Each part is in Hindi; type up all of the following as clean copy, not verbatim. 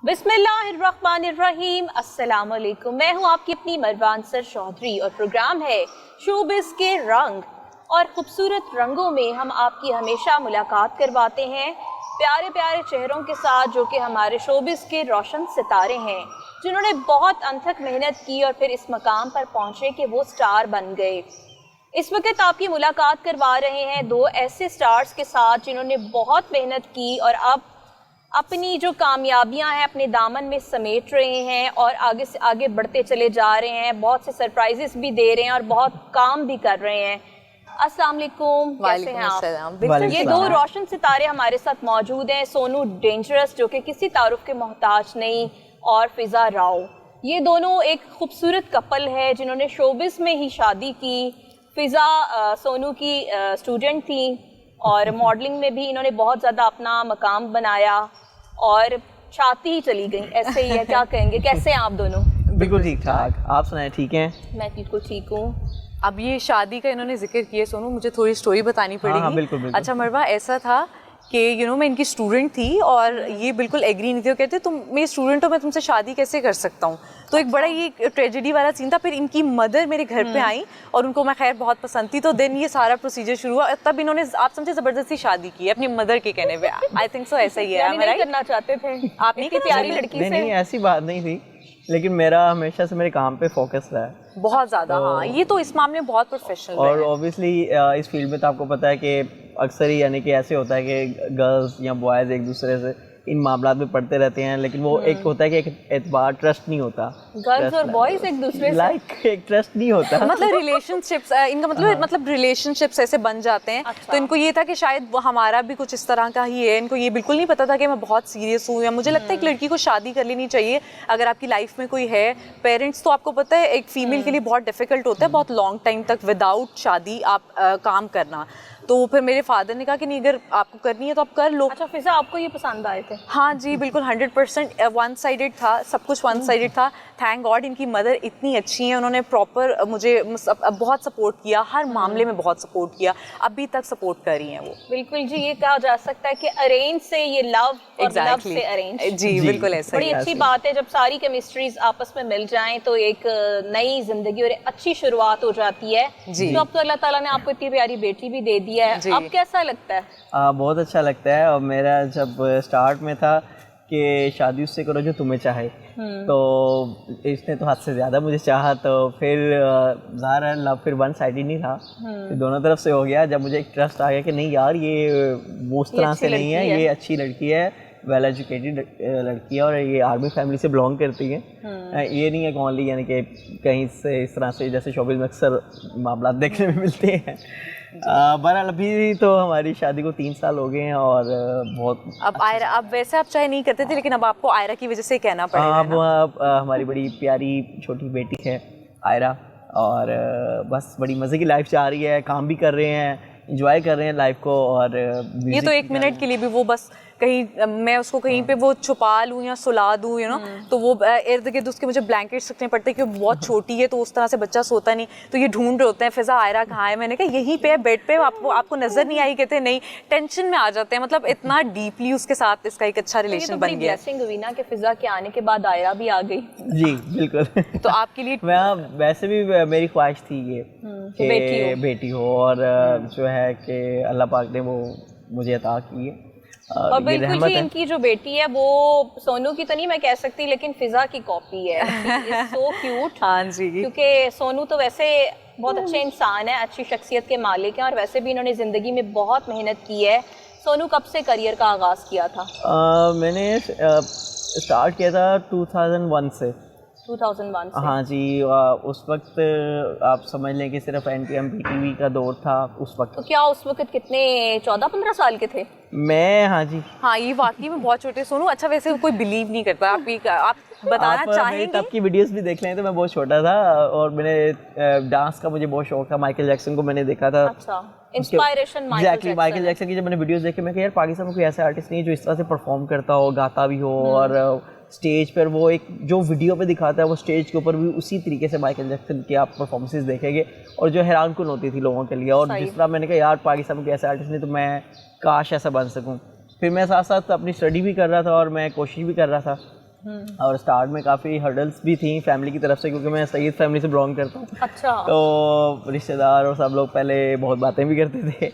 बिस्मिल्लाहिर्रहमानिर्रहीम, अस्सलाम वालेकुम। मैं हूँ आपकी अपनी मरवान सर चौधरी और प्रोग्राम है शोबिस के रंग। और खूबसूरत रंगों में हम आपकी हमेशा मुलाकात करवाते हैं प्यारे प्यारे चेहरों के साथ, जो कि हमारे शोबिस के रोशन सितारे हैं, जिन्होंने बहुत अनथक मेहनत की और फिर इस मकाम पर पहुँचे कि वो स्टार बन गए। इस वक्त आपकी मुलाकात करवा रहे हैं दो ऐसे स्टार्स के साथ जिन्होंने बहुत मेहनत की और अब अपनी जो कामयाबियां हैं अपने दामन में समेट रहे हैं और आगे से आगे बढ़ते चले जा रहे हैं। बहुत से सरप्राइजेस भी दे रहे हैं और बहुत काम भी कर रहे हैं। अस्सलाम वालेकुम, कैसे हैं आप? ये दो रोशन सितारे हमारे साथ मौजूद हैं, सोनू डेंजरस जो कि किसी तारुफ के मोहताज नहीं, और फिजा राव। ये दोनों एक खूबसूरत कपल है जिन्होंने शोबिस में ही शादी की। फिजा सोनू की स्टूडेंट थी और मॉडलिंग में भी इन्होंने बहुत ज़्यादा अपना मकाम बनाया और छाती ही चली गई, ऐसे ही है। क्या कहेंगे, कैसे हैं आप दोनों? बिल्कुल ठीक ठाक, आप सुनाएं? ठीक हैं, मैं बिल्कुल ठीक हूँ। अब ये शादी का इन्होंने जिक्र किया सोनू, मुझे थोड़ी स्टोरी बतानी पड़ेगी। हाँ, बिल्कुल, बिल्कुल। अच्छा मरवा, ऐसा था कि मैं इनकी स्टूडेंट थी और ये बिल्कुल एग्री नहीं थे। वो कहते तुम मेरी स्टूडेंट हो, मैं तुमसे शादी कैसे कर सकता हूँ। तो एक बड़ा ये ट्रेजेडी वाला सीन था। फिर इनकी मदर मेरे घर पे आई और उनको मैं खैर बहुत पसंद थी, तो देन ये सारा प्रोसीजर शुरू हुआ। तब इन्होंने आप समझे ज़बरदस्ती शादी की अपनी मदर के कहने पे। आई थिंक सो ऐसा ही है। नहीं करना चाहते थे आप? नहीं, प्यारी लड़की से नहीं, ऐसी बात नहीं थी, लेकिन मेरा हमेशा से मेरे काम पे फोकस रहा है बहुत ज़्यादा। हाँ, ये तो इस मामले में बहुत प्रोफेशनल है। और ऑब्वियसली इस फील्ड में तो आपको पता है कि अक्सर ही यानी कि ऐसे होता है कि गर्ल्स या बॉयज़ एक दूसरे से इन मामलात में पढ़ते रहते हैं, लेकिन वो एक होता है कि एक एतबार, ट्रस्ट नहीं होता। गर्ल्स और बॉयज एक दूसरे से एक ट्रस्ट नहीं होता। मतलब रिलेशनशिप्स इनका मतलब रिलेशनशिप्स ऐसे बन जाते हैं। अच्छा। तो इनको ये था कि शायद वो हमारा भी कुछ इस तरह का ही है। इनको ये बिल्कुल नहीं पता था कि मैं बहुत सीरियस हूँ, या मुझे लगता है एक लड़की को शादी कर लेनी चाहिए अगर आपकी लाइफ में कोई है। पेरेंट्स तो आपको पता है एक फीमेल के लिए बहुत डिफिकल्ट होता है, बहुत लॉन्ग टाइम तक विदाउट शादी आप काम करना। तो फिर मेरे फादर ने कहा कि नहीं, अगर आपको करनी है तो आप कर लो। अच्छा फिजा, आपको ये पसंद आए थे? हाँ जी, बिल्कुल 100% वन साइडेड था, सब कुछ वन साइडेड था। थैंक गॉड इनकी मदर इतनी अच्छी है, उन्होंने प्रॉपर मुझे बहुत सपोर्ट किया, हर मामले में बहुत सपोर्ट किया, अभी तक सपोर्ट कर रही हैं वो। बिल्कुल जी, ये कहा जा सकता है कि अरेंज से ये लव और लव से अरेंज। जी बिल्कुल ऐसा। बड़ी अच्छी बात है जब सारी केमिस्ट्रीज आपस में मिल जाएं तो एक नई जिंदगी और अच्छी शुरुआत हो जाती है जी। तो अब तो अल्लाह ताला ने आपको इतनी प्यारी बेटी भी दे दिया है, अब कैसा लगता है? बहुत अच्छा लगता है। और मेरा जब स्टार्ट में था कि शादी उससे करो जो तुम्हें चाहे, तो इसने तो हद से ज़्यादा मुझे चाहा, तो फिर ज़ाहिर है लव फिर वन साइडेड नहीं था, फिर दोनों तरफ से हो गया। जब मुझे एक ट्रस्ट आ गया कि नहीं यार, ये वो उस तरह से नहीं है, ये अच्छी लड़की है, वेल एजुकेटेड लड़की है और ये आर्मी फैमिली से बिलोंग करती है। ये नहीं है कि ओनली यानी कि कहीं से इस तरह से जैसे शोबिज़ में अक्सर मामला देखने में मिलते हैं। बहरहाल अभी तो हमारी शादी को 3 साल हो गए हैं और बहुत अब आयरा, अब वैसे आप चाहे नहीं करते थे, लेकिन अब आपको आयरा की वजह से कहना पड़ेगा। अब हमारी बड़ी प्यारी छोटी बेटी है आयरा, और बस बड़ी मज़े की लाइफ जा रही है, काम भी कर रहे हैं, इंजॉय कर रहे हैं लाइफ को। और ये तो 1 मिनट के लिए भी वो बस कहीं मैं उसको कहीं पे वो छुपा लूँ या सुला दूँ, तो वो इर्द गिर्द उसके मुझे ब्लैंकेट्स रखने पड़ते हैं क्योंकि बहुत छोटी है, तो उस तरह से बच्चा सोता नहीं, तो ये ढूंढ रहे होते हैं फिजा आयरा कहाँ है। मैंने कहा यहीं पे बेड पे, आपको नजर नहीं आई? कहते नहीं, टेंशन में आ जाते हैं। मतलब इतना डीपली उसके साथ इसका एक अच्छा रिलेशन बन गया। ब्लेसिंग हुई ना कि फिजा के आने के बाद आयरा भी आ गई। जी बिल्कुल। तो आपके लिए वैसे भी मेरी ख्वाहिश थी ये कि बेटी हो, और जो है कि अल्लाह पाक ने वो मुझे अता की है। और बिल्कुल जी, इनकी जो बेटी है वो सोनू की तो नहीं मैं कह सकती, लेकिन फिजा की कॉपी है। So cute. हाँ जी, क्योंकि सोनू तो वैसे बहुत अच्छे इंसान है, अच्छी शख्सियत के मालिक हैं, और वैसे भी इन्होंने ज़िंदगी में बहुत मेहनत की है। सोनू कब से करियर का आगाज़ किया था? मैंने स्टार्ट किया था 2001 से। 2001 से? हाँ जी, उस वक्त आप समझ लें कि सिर्फ NTM PTV का दौर था उस वक्त। तो क्या उस वक्त कितने 14-15 साल के थे? मैं हाँ जी, हाँ ये वाकई में बहुत छोटे सोनू। अच्छा वैसे कोई बिलीव नहीं करता, आप बताना चाहेंगे? तब की वीडियोस भी देख लें तो मैं बहुत छोटा था और मैंने डांस का मुझे बहुत शौक था। माइकल जैक्सन को मैंने देखा था। अच्छा, इंस्पायरेशन माइकल जैक्सन की जब मैंने वीडियोस देखे, मैं कहा यार पाकिस्तान में कोई ऐसा आर्टिस्ट नहीं है जो इस तरह से परफॉर्म करता हो, गाता भी हो, और स्टेज पर वो एक जो वीडियो पे दिखाता है वो स्टेज के ऊपर भी उसी तरीके से माइकल जैक्सन की आप परफॉर्मेंसेस देखेंगे, और जो हैरान कुन होती थी लोगों के लिए। और जिस तरह मैंने कहा यार पाकिस्तान में कोई ऐसा आर्टिस्ट नहीं, तो मैं काश ऐसा बन सकूँ। फिर मैं साथ साथ अपनी स्टडी भी कर रहा था और मैं कोशिश भी कर रहा था और स्टार्ट में काफ़ी हर्डल्स भी थी फैमिली की तरफ से, क्योंकि मैं सैयद फैमिली से बिलोंग करता हूँ। अच्छा। तो रिश्तेदार और सब लोग पहले बहुत बातें भी करते थे।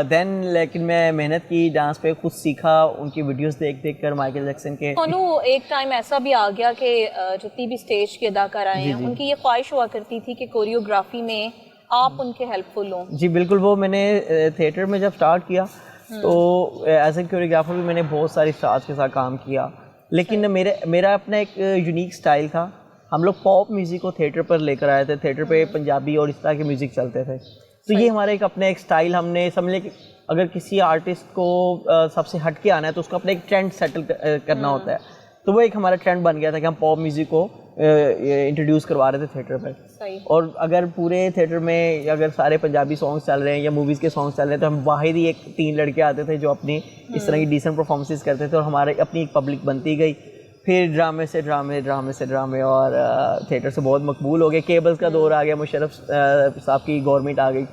देन लेकिन मैं मेहनत की, डांस पे खुद सीखा, उनकी वीडियोस देख कर माइकल जैक्सन के। सोनू, एक टाइम ऐसा भी आ गया कि जितनी भी स्टेज के अदाकार आए हैं उनकी ये ख्वाहिश हुआ करती थी कि कोरियोग्राफी में आप उनके हेल्पफुल हों। जी बिल्कुल, वो मैंने थिएटर में जब स्टार्ट किया तो एज ए कोरियोग्राफर भी मैंने बहुत सारी स्टार्स के साथ काम किया, लेकिन मेरा अपना एक यूनिक स्टाइल था। हम लोग पॉप म्यूज़िक को थिएटर पर लेकर आए थे, थिएटर पे पंजाबी और इस तरह के म्यूज़िक चलते थे। तो ये हमारा एक अपना एक स्टाइल, हमने समझ लें कि अगर किसी आर्टिस्ट को सबसे हट के आना है तो उसको अपना एक ट्रेंड सेटल करना होता है। तो वो एक हमारा ट्रेंड बन गया था कि हम पॉप म्यूज़िक को इंट्रोड्यूस करवा रहे थे थिएटर पर। सही। और अगर पूरे थिएटर में अगर सारे पंजाबी सॉन्ग्स चल रहे हैं या मूवीज़ के सॉन्ग्स चल रहे हैं तो हम बाहर ही एक 3 लड़के आते थे जो अपनी इस तरह की डिसेंट परफॉर्मेंसेस करते थे और हमारे अपनी एक पब्लिक बनती गई। फिर ड्रामे से ड्रामे और थिएटर से बहुत मकबूल हो गए। केबल्स का दौर आ गया, मुशर्रफ साहब की गवर्नमेंट आ गई,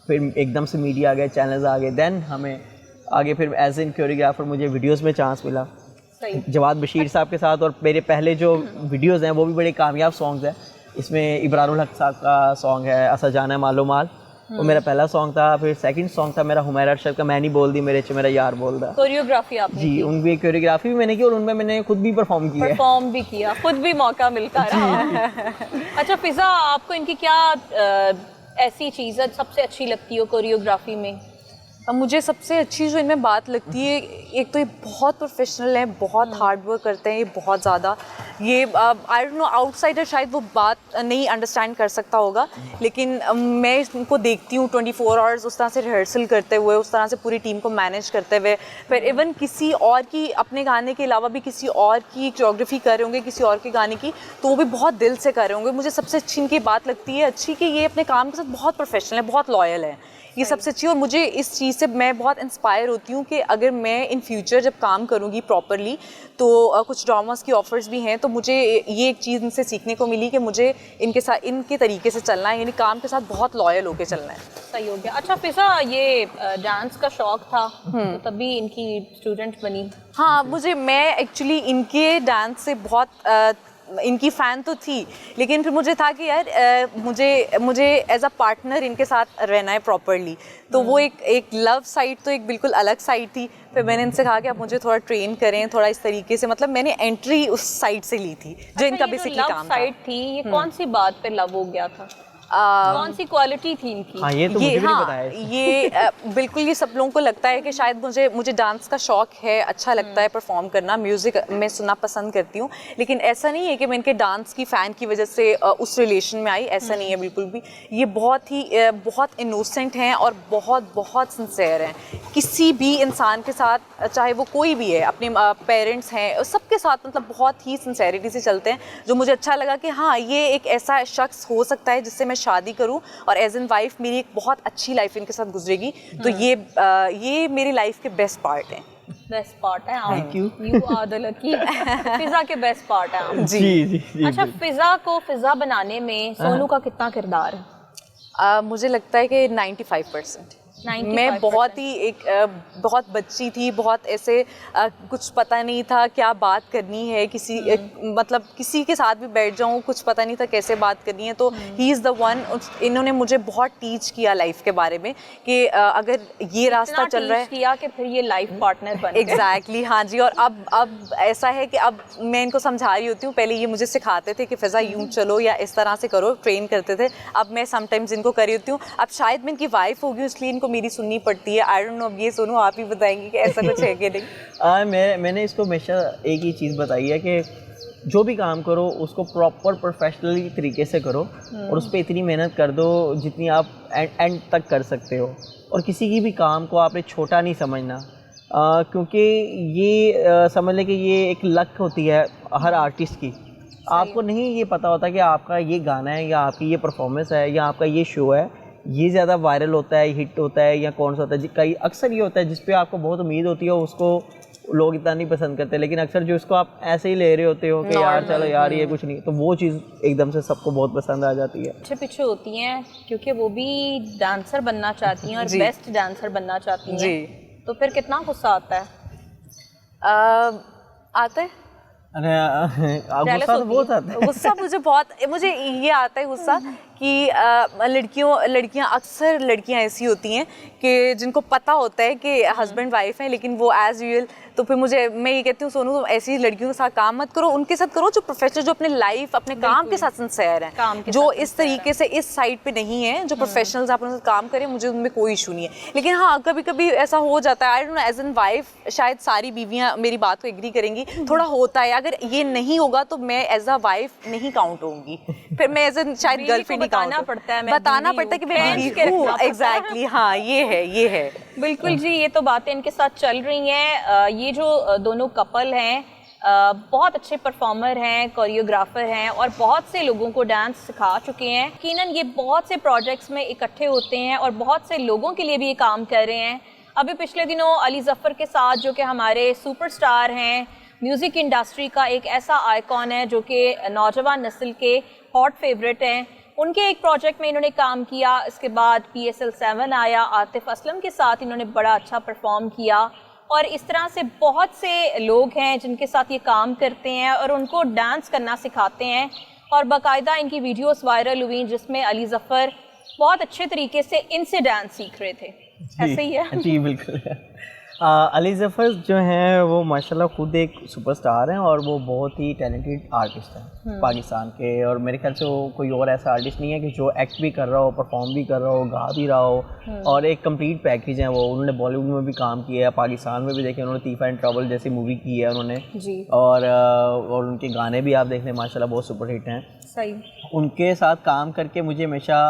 फिर एकदम से मीडिया आ गया, चैनल्स आ गए। देन हमें आगे फिर एज एन कोरियोग्राफर मुझे वीडियोस में चांस मिला जवाद बशीर साहब के साथ, और मेरे पहले जो वीडियोस हैं वो भी बड़े कामयाब सॉन्ग्स हैं। इसमें इब्रारुल हक साहब का सॉन्ग है असा जाना मालो माल, वो मेरा पहला सॉन्ग था। फिर सेकंड सॉन्ग था मेरा हुमैरा अरशद का मैं नहीं बोल दी मेरे च मेरा यार बोल दा। कोरियोग्राफी आपने जी, उनकी कोरियोग्राफी भी मैंने की और उनमें मैंने खुद भी परफॉर्म किया है। परफॉर्म भी किया, खुद भी मौका मिलता रहा। अच्छा फिजा, आपको इनकी क्या ऐसी चीज़ सबसे अच्छी लगती हो कोरियोग्राफी में? मुझे सबसे अच्छी जो इनमें बात लगती है, एक तो ये बहुत प्रोफेशनल है, बहुत हार्ड वर्क करते हैं ये बहुत ज़्यादा। ये आई डोंट नो, आउटसाइडर शायद वो बात नहीं अंडरस्टैंड कर सकता होगा, लेकिन मैं इनको देखती हूँ 24 आवर्स उस तरह से रिहर्सल करते हुए, उस तरह से पूरी टीम को मैनेज करते हुए। फिर इवन किसी और की, अपने गाने के अलावा भी किसी और की कोरियोग्राफी कर रहे होंगे, किसी और के गाने की, तो वो भी बहुत दिल से कर रहे होंगे। मुझे सबसे अच्छी इनकी बात लगती है कि ये अपने काम के साथ बहुत प्रोफेशनल है, बहुत लॉयल है, ये सबसे अच्छी। और मुझे इस चीज़ से मैं बहुत इंस्पायर होती हूँ कि अगर मैं इन फ्यूचर जब काम करूँगी प्रॉपरली तो कुछ ड्रामास की ऑफर्स भी हैं, तो मुझे ये एक चीज़ इनसे सीखने को मिली कि मुझे इनके साथ इनके तरीके से चलना है, यानी काम के साथ बहुत लॉयल होकर चलना है। सही हो गया। अच्छा फिजा, ये डांस का शौक था तो तभी इनकी स्टूडेंट बनी? हाँ, मैं एक्चुअली इनके डांस से बहुत इनकी फ़ैन तो थी, लेकिन फिर मुझे था कि यार मुझे एज अ पार्टनर इनके साथ रहना है प्रॉपरली। तो वो एक लव साइड तो एक बिल्कुल अलग साइड थी। फिर मैंने इनसे कहा कि आप मुझे थोड़ा ट्रेन करें, थोड़ा इस तरीके से, मतलब मैंने एंट्री उस साइड से ली थी जो इनका बेसिकली काम था। साइड थी, ये कौन सी बात पे लव हो गया था? कौन सी क्वालिटी थी इनकी? हाँ, ये तो मुझे भी नहीं पता है। ये बिल्कुल, ये सब लोगों को लगता है कि शायद मुझे डांस का शौक है, अच्छा लगता है परफॉर्म करना, म्यूज़िक मैं सुनना पसंद करती हूँ, लेकिन ऐसा नहीं है कि मैं इनके डांस की फ़ैन की वजह से उस रिलेशन में आई, ऐसा नहीं है बिल्कुल भी। ये बहुत इनोसेंट हैं और बहुत सिंसेयर हैं किसी भी इंसान के साथ, चाहे वो कोई भी है, अपने पेरेंट्स हैं, सबके साथ मतलब बहुत ही सिंसेरिटी से चलते हैं, जो मुझे अच्छा लगा कि हाँ, ये एक ऐसा शख्स हो सकता है जिससे मैं शादी करूं और एज एन वाइफ मेरी एक बहुत अच्छी लाइफ इनके साथ गुजरेगी। तो ये मेरी लाइफ के बेस्ट पार्ट हैं। बेस्ट पार्ट है। Thank you. You are the lucky. Fiza के बेस्ट पार्ट है। जी। अच्छा, फिजा को फिजा बनाने में सोनू का कितना किरदार है? मुझे लगता है कि 95%। मैं बहुत ही बहुत बच्ची थी, बहुत ऐसे कुछ पता नहीं था क्या बात करनी है, मतलब किसी के साथ भी बैठ जाऊँ कुछ पता नहीं था कैसे बात करनी है। तो ही इज़ द वन, इन्होंने मुझे बहुत टीच किया लाइफ के बारे में कि अगर ये रास्ता चल रहा है, किया कि फिर ये लाइफ पार्टनर बन गए। एग्जैक्टली, हाँ जी। और अब ऐसा है कि अब मैं इनको समझा रही होती हूँ, पहले ये मुझे सिखाते थे कि फिजा यूँ चलो या इस तरह से करो, ट्रेन करते थे, अब मैं समटाइम्स इनको कर रही होती हूँ। अब शायद मैं इनकी वाइफ होगी इसलिए इनको मेरी सुननी पड़ती है, आई डोंट नो। अब ये सुनो, आप ही बताएंगे कि ऐसा कुछ है कि नहीं? मैंने इसको हमेशा एक ही चीज़ बताई है कि जो भी काम करो उसको प्रॉपर प्रोफेशनली तरीके से करो और उस पर इतनी मेहनत कर दो जितनी आप एंड तक कर सकते हो, और किसी की भी काम को आपने छोटा नहीं समझना, क्योंकि ये समझ लें कि ये एक लक होती है हर आर्टिस्ट की। आपको नहीं ये पता होता कि आपका ये गाना है या आपकी ये परफॉर्मेंस है या आपका ये शो है, ये ज़्यादा वायरल होता है, हिट होता है या कौन सा होता है। कई अक्सर ये होता है जिस पे आपको बहुत उम्मीद होती है उसको लोग इतना नहीं पसंद करते, लेकिन अक्सर जो इसको आप ऐसे ही ले रहे होते हो कि यार चलो यार ये कुछ नहीं, तो वो चीज़ एकदम से सबको बहुत पसंद आ जाती है। पीछे पीछे होती हैं क्योंकि वो भी डांसर बनना चाहती हैं और बेस्ट डांसर बनना चाहती हैं, तो फिर कितना गुस्सा आता है? आता है अरे गुस्सा तो बहुत आता है। गुस्सा मुझे ये आता है गुस्सा कि लड़कियां अक्सर ऐसी होती हैं कि जिनको पता होता है कि हस्बैंड वाइफ है, लेकिन वो एज यूजुअल, तो फिर मैं ये कहती हूँ सोनू तुम ऐसी लड़कियों के साथ काम मत करो, उनके साथ करो जो प्रोफेशनल, जो अपने लाइफ अपने काम के साथ सिंसियर हैं, जो इस तरीके से इस साइड पे नहीं है, जो प्रोफेशनल्स आप उनके साथ काम करें, मुझे उनमें कोई इशू नहीं है। लेकिन हाँ कभी कभी ऐसा हो जाता है, I don't know as an wife शायद सारी बीवियां मेरी बात को एग्री करेंगी, थोड़ा होता है, अगर ये नहीं होगा तो मैं एज अ वाइफ नहीं काउंट होंगी, फिर मैं एज एन शायद गर्लफ्रेंड बताना पड़ता है कि मैं बीवी हूँ। एग्जैक्टली, हाँ ये है बिल्कुल जी। ये तो बातें इनके साथ चल रही हैं। ये जो दोनों कपल हैं बहुत अच्छे परफॉर्मर हैं, कोरियोग्राफर हैं और बहुत से लोगों को डांस सिखा चुके हैं। यकीनन ये बहुत से प्रोजेक्ट्स में इकट्ठे होते हैं और बहुत से लोगों के लिए भी ये काम कर रहे हैं। अभी पिछले दिनों अली ज़फ़र के साथ, जो कि हमारे सुपरस्टार हैं, म्यूज़िक इंडस्ट्री का एक ऐसा आइकॉन है जो कि नौजवान नस्ल के हॉट फेवरेट हैं, उनके एक प्रोजेक्ट में इन्होंने काम किया। इसके बाद PSL 7 आया, आतिफ असलम के साथ इन्होंने बड़ा अच्छा परफॉर्म किया और इस तरह से बहुत से लोग हैं जिनके साथ ये काम करते हैं और उनको डांस करना सिखाते हैं और बाकायदा इनकी वीडियोस वायरल हुई जिसमें अली ज़फ़र बहुत अच्छे तरीके से इनसे डांस सीख रहे थे। ऐसे ही है जी बिल्कुल। अली ज़फ़र जो हैं वो माशाल्लाह खुद एक सुपरस्टार हैं और वो बहुत ही टैलेंटेड आर्टिस्ट हैं पाकिस्तान के, और मेरे ख्याल से वो कोई और ऐसा आर्टिस्ट नहीं है कि जो एक्ट भी कर रहा हो, परफॉर्म भी कर रहा हो, गा भी रहा हो, और एक कंप्लीट पैकेज है वो। उन्होंने बॉलीवुड में भी काम किया है, पाकिस्तान में भी देखे उन्होंने तीफा एंड ट्रबल जैसी मूवी की है उन्होंने जी। और उनके गाने भी आप देख लें माशाल्लाह बहुत सुपर हिट हैं। सही। उनके साथ काम करके मुझे हमेशा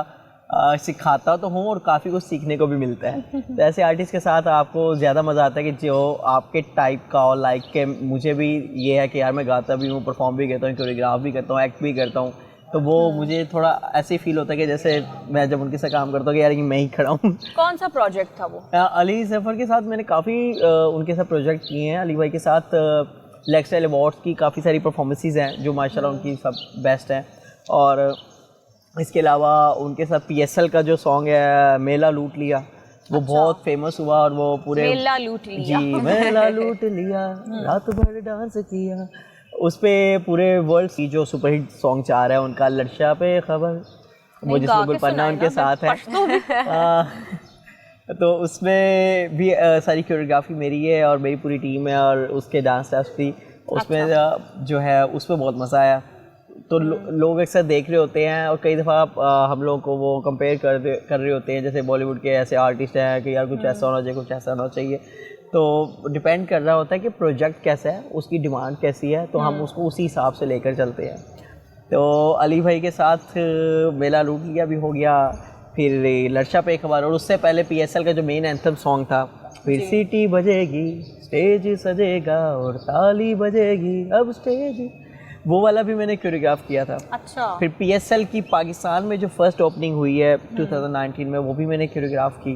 सिखाता तो हूँ और काफ़ी कुछ सीखने को भी मिलता है। तो ऐसे आर्टिस्ट के साथ आपको ज़्यादा मज़ा आता है कि जो आपके टाइप का हो, लाइक के मुझे भी ये है कि यार मैं गाता भी हूँ, परफॉर्म भी करता हूँ, कोरियोग्राफ भी करता हूँ, एक्ट भी करता हूँ, तो वो मुझे थोड़ा ऐसे फील होता है कि जैसे मैं जब उनके साथ काम करता हूँ कि यार मैं ही खड़ा हूँ। कौन सा प्रोजेक्ट था वो? अली ज़फ़र के साथ मैंने काफ़ी उनके साथ प्रोजेक्ट किए हैं। अली भाई के साथ लाइफस्टाइल अवार्ड्स की काफ़ी सारी परफॉर्मेंसेस हैं जो माशाल्लाह उनकी सब बेस्ट हैं, और इसके अलावा उनके साथ PSL का जो सॉन्ग है मेला लूट लिया वो बहुत फेमस हुआ और वो पूरे मेला लूट लिया जी मेला लूट लिया रात भर डांस किया, उस पे पूरे वर्ल्ड की जो सुपरहिट सॉन्ग चाह रहा है उनका लड़शा पे खबर, वो जिसमें गुलपन्ना उनके साथ है तो उसमें भी सारी कोरियोग्राफी मेरी है और मेरी पूरी टीम है और उसके डांस स्टेप्स भी उसमें जो है उसमें बहुत मज़ा आया। तो लोग अक्सर देख रहे होते हैं और कई दफ़ा हम लोगों को वो कंपेयर कर रहे होते हैं, जैसे बॉलीवुड के ऐसे आर्टिस्ट हैं कि यार कुछ ऐसा होना चाहिए, कुछ ऐसा होना चाहिए। तो डिपेंड कर रहा होता है कि प्रोजेक्ट कैसा है, उसकी डिमांड कैसी है, तो हम उसको उसी हिसाब से लेकर चलते हैं। तो अली भाई के साथ मेला लूट लिया भी हो गया, फिर लड़शा पे खबर, और उससे पहले PSL का जो मेन एंथम सॉन्ग था, फिर सीटी बजेगी स्टेज सजेगा और ताली बजेगी अब स्टेज, वो वाला भी मैंने कोरियोग्राफ किया था। अच्छा। फिर PSL की पाकिस्तान में जो फर्स्ट ओपनिंग हुई है 2019 में, वो भी मैंने कोरियोग्राफ की।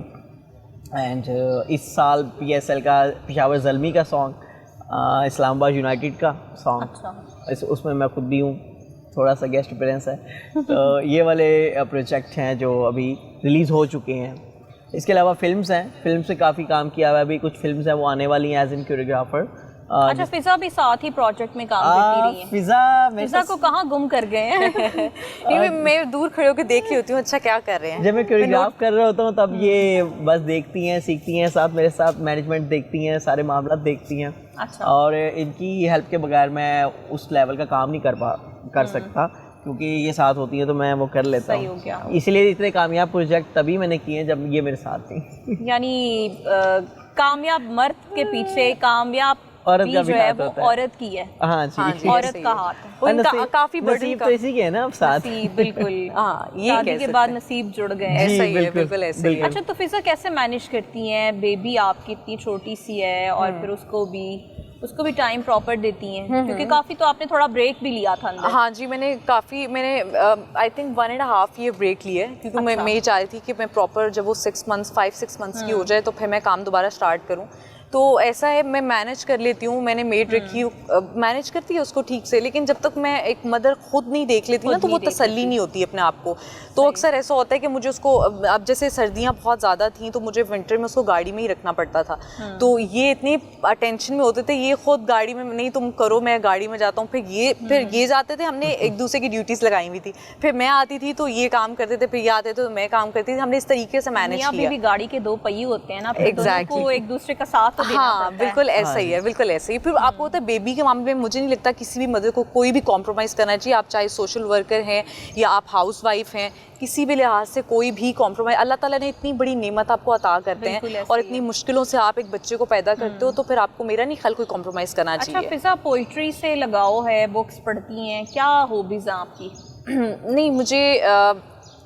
एंड इस साल PSL का पेशावर ज़ल्मी का सॉन्ग, इस्लामाबाद यूनाइटेड का सॉन्ग, अच्छा। उसमें मैं खुद भी हूँ, थोड़ा सा गेस्ट अपीयरेंस है। तो ये वाले प्रोजेक्ट हैं जो अभी रिलीज़ हो चुके हैं। इसके अलावा फिल्म्स हैं, फिल्म से काफ़ी काम किया हुआ है, अभी कुछ फिल्म्स हैं वो आने वाली हैं एज एन कोरियोग्राफर। अच्छा, फिजा भी साथ ही प्रोजेक्ट में काम करती रही है। फिजा को कहाँ गुम कर गए हैं? मैं दूर खड़े होकर देख रही होती हूँ, अच्छा क्या कर रहे हैं। जब मैं कोरियोग्राफ कर रहा होता हूँ तब ये बस देखती हैं, सीखती हैं, साथ मेरे साथ मैनेजमेंट देखती हैं, सारे मामला देखती हैं। अच्छा। और इनकी हेल्प के बगैर मैं उस लेवल का काम नहीं कर सकता, क्योंकि ये साथ होती है तो मैं वो कर लेता हूँ। इसलिए इतने कामयाब प्रोजेक्ट तभी मैंने किए जब ये मेरे साथ थी। यानी कामयाब मर्द के पीछे कामयाब औरत का भी जो है हाथ वो होता है। औरत की है। हाँ जी, औरत का हाथ है। उनका काफी नसीब तो इसी के है ना अब साथ। नसीब, बिल्कुल। हाँ, ये शादी के बाद नसीब जुड़ गए। ऐसा ही है, बिल्कुल ऐसा ही है। अच्छा, तो फिजा कैसे मैनेज करती हैं? बेबी आपकी इतनी छोटी सी है और फिर उसको भी टाइम प्रॉपर देती हैं, क्योंकि काफी तो आपने थोड़ा ब्रेक भी लिया था अंदर। हाँ जी, मैंने आई थिंक 1.5 ईयर ब्रेक लिया है, क्योंकि मैं ये चाह रही थी कि मैं प्रॉपर जब वो 5-6 मंथ्स की हो जाए तो फिर मैं काम दोबारा स्टार्ट करूँ। तो ऐसा है मैं मैनेज कर लेती हूँ, मैंने मेड रखी हूँ, मैनेज करती है उसको ठीक से, लेकिन जब तक मैं एक मदर खुद नहीं देख लेती ना तो वो तसल्ली नहीं होती अपने आप को। तो अक्सर ऐसा होता है कि मुझे उसको, अब जैसे सर्दियाँ बहुत ज़्यादा थी तो मुझे विंटर में उसको गाड़ी में ही रखना पड़ता था, तो ये इतनी अटेंशन में होते थे, ये खुद गाड़ी में नहीं तुम करो मैं गाड़ी में जाता हूँ, फिर ये जाते थे, हमने एक दूसरे की ड्यूटीज़ लगाई हुई थी, फिर मैं आती थी तो ये काम करते थे, फिर ये आते थे तो मैं काम करती थी, हमने इस तरीके से मैनेज किया। भी गाड़ी के 2 पहिए होते हैं ना, फिर दोनों को एक दूसरे का साथ देना हाँ बिल्कुल ऐसा ही है, बिल्कुल ऐसा ही। फिर आपको होता है बेबी के मामले में मुझे नहीं लगता किसी भी मदर को कोई भी कॉम्प्रोमाइज़ करना चाहिए, आप चाहे सोशल वर्कर हैं या आप हाउस वाइफ हैं, किसी भी लिहाज से कोई भी कॉम्प्रोमाइज़, अल्लाह ताला ने इतनी बड़ी नेमत आपको अता करते हैं और इतनी मुश्किलों से आप एक बच्चे को पैदा करते हो, तो फिर आपको मेरा नहीं ख्याल कोई कॉम्प्रोमाइज़ करना चाहिए। अच्छा फिजा, पोइट्री से लगाव है, बुक्स पढ़ती हैं, क्या हॉबीज़ हैं आपकी? नहीं, मुझे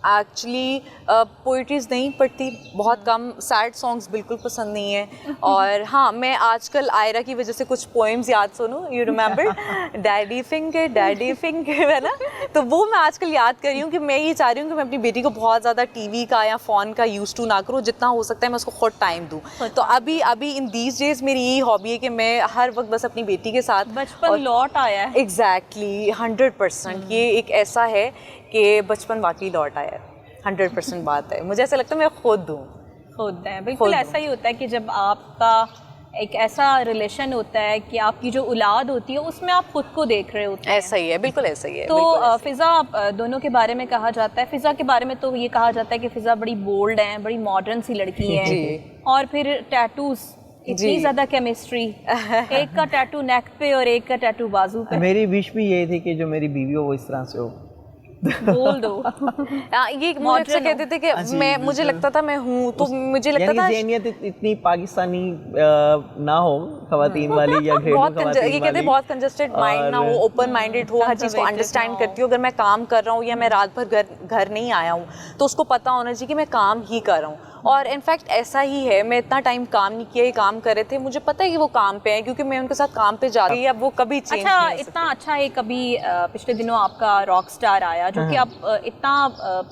एक्चुअली पोइट्रीज़ नहीं पढ़ती, बहुत कम, सैड सॉन्ग्स बिल्कुल पसंद नहीं है। और हाँ, मैं आजकल आयरा की वजह से कुछ पोएम्स याद सुनूं, यू रिमेंबर डैडी फिंगर है ना, तो वो मैं आजकल याद कर रही हूँ कि मैं ये चाह रही हूँ कि मैं अपनी बेटी को बहुत ज़्यादा टीवी का या फ़ोन का यूज़ टू ना करूँ, जितना हो सकता है मैं उसको खुद टाइम दूँ। तो अभी इन दीज डेज मेरी यही हॉबी है कि मैं हर वक्त बस अपनी बेटी के साथ, बचपन लौट आया है। एग्जैक्टली 100%, ये एक ऐसा है कि बचपन वाकई लौट आया है, 100% बात है। मुझे ऐसा लगता है मैं खुद है, बिल्कुल ऐसा ही होता है कि जब आपका एक ऐसा रिलेशन होता है कि आपकी जो औलाद होती है उसमें आप खुद को देख रहे होते हैं। ऐसा ही है, बिल्कुल ऐसा ही है। तो फिजा, दोनों के बारे में कहा जाता है, फिजा के बारे में तो ये कहा जाता है कि फिजा बड़ी बोल्ड है, बड़ी मॉडर्न सी लड़की है, और फिर टैटूज, इतनी ज्यादा केमिस्ट्री, एक का टैटू नेक पे और एक का टैटू बाजू पे। मेरी विश भी यही थी कि जो मेरी बीवी हो वो इस तरह से हो। बोल दो। ये मुझे अक्सर कहते थे कि मुझे लगता था मैं हूँ, तो मुझे लगता था ज़हनियत इतनी पाकिस्तानी ना हो, खवातीन वाली या घरेलू खवातीन वाली, ये कहते बहुत कंजस्टेड माइंड ना हो, ओपन माइंडेड हो, हर चीज़ को अंडरस्टैंड करती हूँ। अगर मैं काम कर रहा हूँ या मैं रात भर घर नहीं आया हूँ तो उसको पता होना चाहिए कि मैं काम ही कर रहा हूँ। और इनफैक्ट ऐसा ही है, मैं इतना टाइम काम नहीं किया, ये काम कर रहे थे, मुझे पता है कि वो काम पे है क्योंकि मैं उनके साथ काम पे जा रही है, अब वो कभी चेंज नहीं हो सकती। इतना अच्छा है, कभी पिछले दिनों आपका रॉक स्टार आया जो कि अब इतना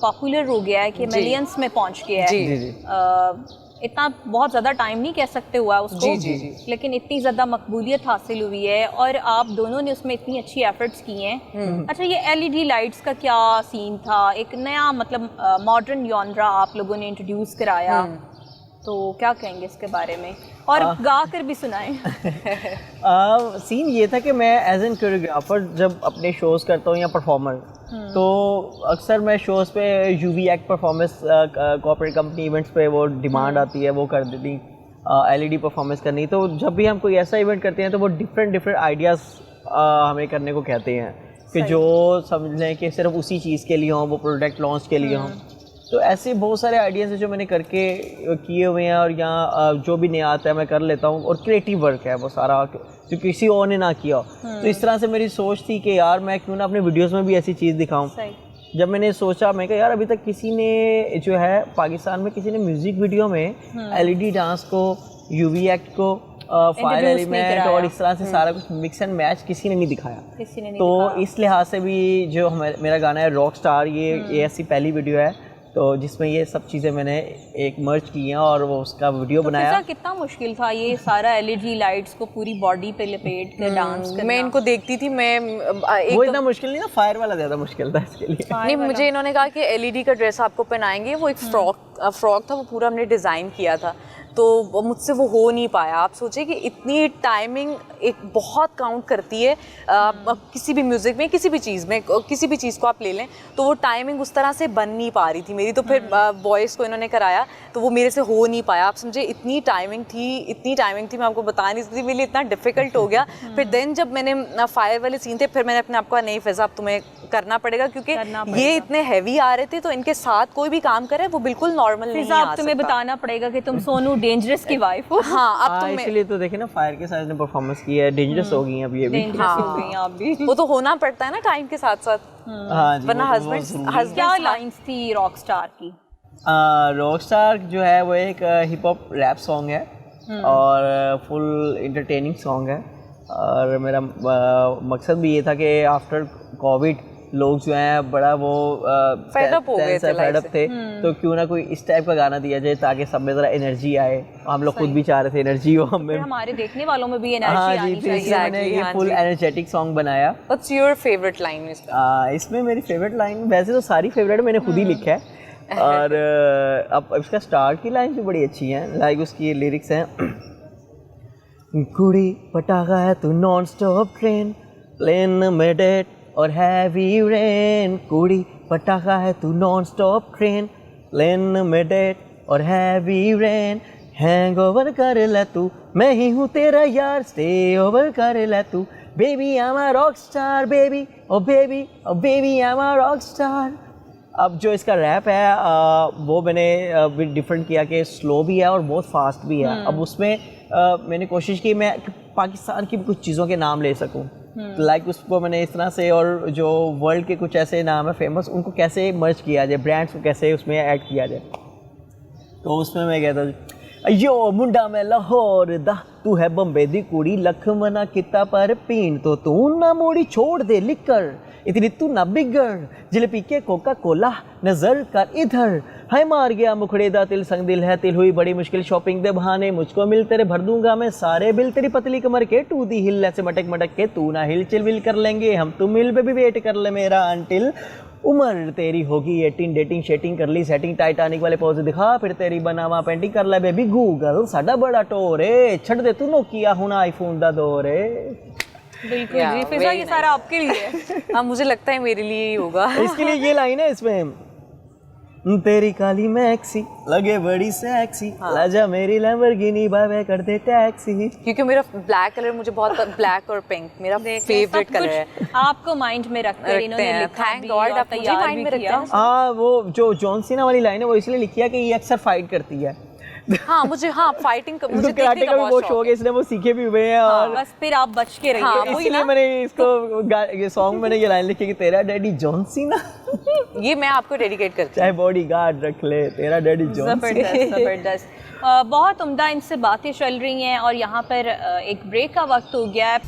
पॉपुलर हो गया है कि मिलियंस में पहुंच गया है। इतना बहुत ज़्यादा टाइम नहीं कह सकते हुआ उसको, लेकिन इतनी ज़्यादा मकबूलियत हासिल हुई है और आप दोनों ने उसमें इतनी अच्छी एफर्ट्स की हैं। अच्छा, ये एलईडी लाइट्स का क्या सीन था? एक नया मतलब मॉडर्न जॉनरा आप लोगों ने इंट्रोड्यूस कराया, तो क्या कहेंगे इसके बारे में, और गा कर भी सुनाएं। सीन ये था कि मैं एज एन कोरियोग्राफर जब अपने शोज़ करता हूँ या परफॉर्मर, तो अक्सर मैं शोज़ पे UV act performance, corporate company events पे वो डिमांड आती है, वो कर देती एलईडी परफॉर्मेंस करनी। तो जब भी हम कोई ऐसा इवेंट करते हैं तो वो डिफरेंट आइडियाज़ हमें करने को कहते हैं कि जो समझ लें कि सिर्फ उसी चीज़ के लिए हों, वो प्रोडक्ट लॉन्च के लिए हों। तो ऐसे बहुत सारे आइडियाज़ हैं जो मैंने करके किए हुए हैं, और यहाँ जो भी नया आता है मैं कर लेता हूँ, और क्रिएटिव वर्क है वो सारा जो किसी और ने ना किया। तो इस तरह से मेरी सोच थी कि यार मैं क्यों ना अपने वीडियोस में भी ऐसी चीज़ दिखाऊं। जब मैंने सोचा, मैं कहा यार अभी तक किसी ने जो है पाकिस्तान में किसी ने म्यूज़िक वीडियो में एलईडी डांस को, यूवी एक्ट को, फायर एलिमेंट और इस तरह से सारा कुछ मिक्स एंड मैच किसी ने नहीं दिखाया। तो इस लिहाज से भी जो मेरा गाना है रॉक स्टार, ये ऐसी पहली वीडियो है तो जिसमें ये सब चीज़ें मैंने एक मर्ज की हैं और वो उसका वीडियो बनाया। कितना मुश्किल था ये सारा एलईडी लाइट्स को पूरी बॉडी पे लपेट कर डांस करना? मैं इनको देखती थी, वो इतना मुश्किल नहीं था, फायर वाला ज़्यादा मुश्किल था इसके लिए। नहीं, मुझे इन्होंने कहा कि एलईडी का ड्रेस आपको पहनाएंगे, वो एक फ्रॉक था, वो पूरा हमने डिज़ाइन किया था, तो मुझसे वो हो नहीं पाया। आप सोचिए कि इतनी टाइमिंग एक बहुत काउंट करती है किसी भी म्यूज़िक में, किसी भी चीज़ में, किसी भी चीज़ को आप ले लें, तो वो टाइमिंग उस तरह से बन नहीं पा रही थी मेरी। तो फिर बॉयज़ को इन्होंने कराया तो वो मेरे से हो नहीं पाया। आप समझे, इतनी टाइमिंग थी, मैं आपको बता नहीं सकती, मेरे लिए इतना डिफ़िकल्ट हो गया। फिर देन जब मैंने फायर वाले सीन थे, फिर मैंने अपने आप को नहीं फिजा अब तुम्हें करना पड़ेगा, क्योंकि ये इतने हैवी आ रहे थे, तो इनके साथ कोई भी काम करे वो बिल्कुल नॉर्मल नहीं आ सकता। तुम्हें बताना पड़ेगा कि तुम सोनू डेंजर्स की वाइफ हो। हाँ, अब तुम इसलिए तो देखे ना, फायर के साथ ने परफॉर्मेंस की है, डेंजरस हो गई हैं अभी ये भी। वो तो होना पड़ता है ना टाइम के साथ साथ, वरना हस्बैंड। क्या लाइंस थी रॉक स्टार की? रॉक स्टार जो है वो एक हिप हॉप रैप सॉन्ग है और फुल इंटरटेनिंग सॉन्ग है, और मेरा मकसद भी ये था कि आफ्टर कोविड लोग जो हैं बड़ा वो Fed up हो गए थे life से। थे, तो क्यों ना कोई इस टाइप का गाना दिया जाए ताकि सब में ज़रा एनर्जी आए। हम लोग खुद भी चाह रहे थे एनर्जी हो हमें। फिर हमारे देखने वालों में भी हाँ एनर्जी जी, आनी फिर चाहिए। इसलिए मैंने Exactly, ये हाँ फुल जी। एनर्जेटिक सॉन्ग बनाया। व्हाट्स योर फेवरेट लाइन इसका? इसमें मेरी फेवरेट लाइन, वैसे तो सारी फेवरेट मैंने खुद ही लिखा है, और अब इसका स्टार्ट की लाइन भी बड़ी अच्छी है। लाइक उसकी लिरिक्स हैं, कुड़ी पटाखा है तू नॉन स्टॉप ट्रेन, प्लेन में डेट और हैवी रेन। कुड़ी पटाखा है तू नॉन स्टॉप ट्रेन, प्लेन में डेट और हैवी रेन। हैंगओवर कर ले तू, मैं ही हूँ तेरा यार, स्टे ओवर कर ले तू। Baby I am a rock star, baby oh baby oh baby I am a rock star. अब जो इसका रैप है वो मैंने डिफरेंट किया कि स्लो भी है और बहुत फास्ट भी है। अब उसमें मैंने कोशिश की मैं पाकिस्तान की भी कुछ चीज़ों के नाम ले सकूं, लाइक उसको मैंने इस तरह से, और जो वर्ल्ड के कुछ ऐसे नाम है फेमस, उनको कैसे मर्ज किया जाए, ब्रांड्स को कैसे उसमें ऐड किया जाए। तो उसमें मैं कहता यो मुंडा मैं लाहौर दा, तू है बम्बे दी कुड़ी, लख मना किता पर पीन तो तू ना मोड़ी, छोड़ दे लिकर इतनी तू ना बिगड़, जिल पी के कोका कोला नजर कर इधर। हाय मार गया मुखड़े दा तिल संग दिल है, तिल हुई बड़ी मुश्किल शॉपिंग दे बहाने, मुझको मिल तेरे भर दूंगा मैं सारे बिल, तेरी पतली कमर के टू दी हिल ऐसे मटक मटक के, तू ना हिल चिल विल कर लेंगे हम, तू मिल पे भी वेट कर ले मेरा अंटिल। उम्र तेरी होगी 18, डेटिंग शेटिंग कर ली सेटिंग, टाइटानिक वाले पोज दिखा फिर तेरी बनावा पेंटिंग कर ले बेबी, गूगल साडा बड़ा टोरे, छड़ दे तू नोकिया हुन आईफोन दा दौरे। बिल्कुल Yeah, जी, फिजा very ये सारा आपके लिए है। हाँ, मुझे लगता है मेरे लिए ही होगा। इसके लिए ये लाइन है इसमें, तेरी काली मैक्सी लगे बड़ी सेक्सी, लाजा मेरी लैम्बोर्गिनी बावे कर दे टैक्सी। क्योंकि मेरा ब्लैक कलर मुझे बहुत, ब्लैक और पिंक मेरा फेवरेट कलर है। आपको माइंड में रखकर इन्होंने लिखा थैंक भी गॉड और आप मुझे तैयार माइंड भी में रखते किया। हैं। हाँ, वो जो जॉन सीना वाली लाइन है वो इसलिए लिखी है कि ये अक्सर फाइट करती है। हाँ मुझे, हाँ फाइटिंग तो मुझे कराटे देखने का का भी बहुत बहुत शौक शौक है, इसलिए वो सीखे भी हुए हैं। और बस फिर आप बच के रहिए। हाँ, वही इसलिए ना? मैंने इसको ये सॉन्ग मैंने ये लाइन लिखी कि तेरा डैडी जॉन सीना, है। ये मैं आपको डेडिकेट करती चाहे बॉडी गार्ड रख ले, तेरा डैडी जॉन सीना। जबरदस्त जबरदस्त। बहुत उम्दा इनसे बातें चल रही हैं और यहाँ पर एक ब्रेक का वक्त हो गया है।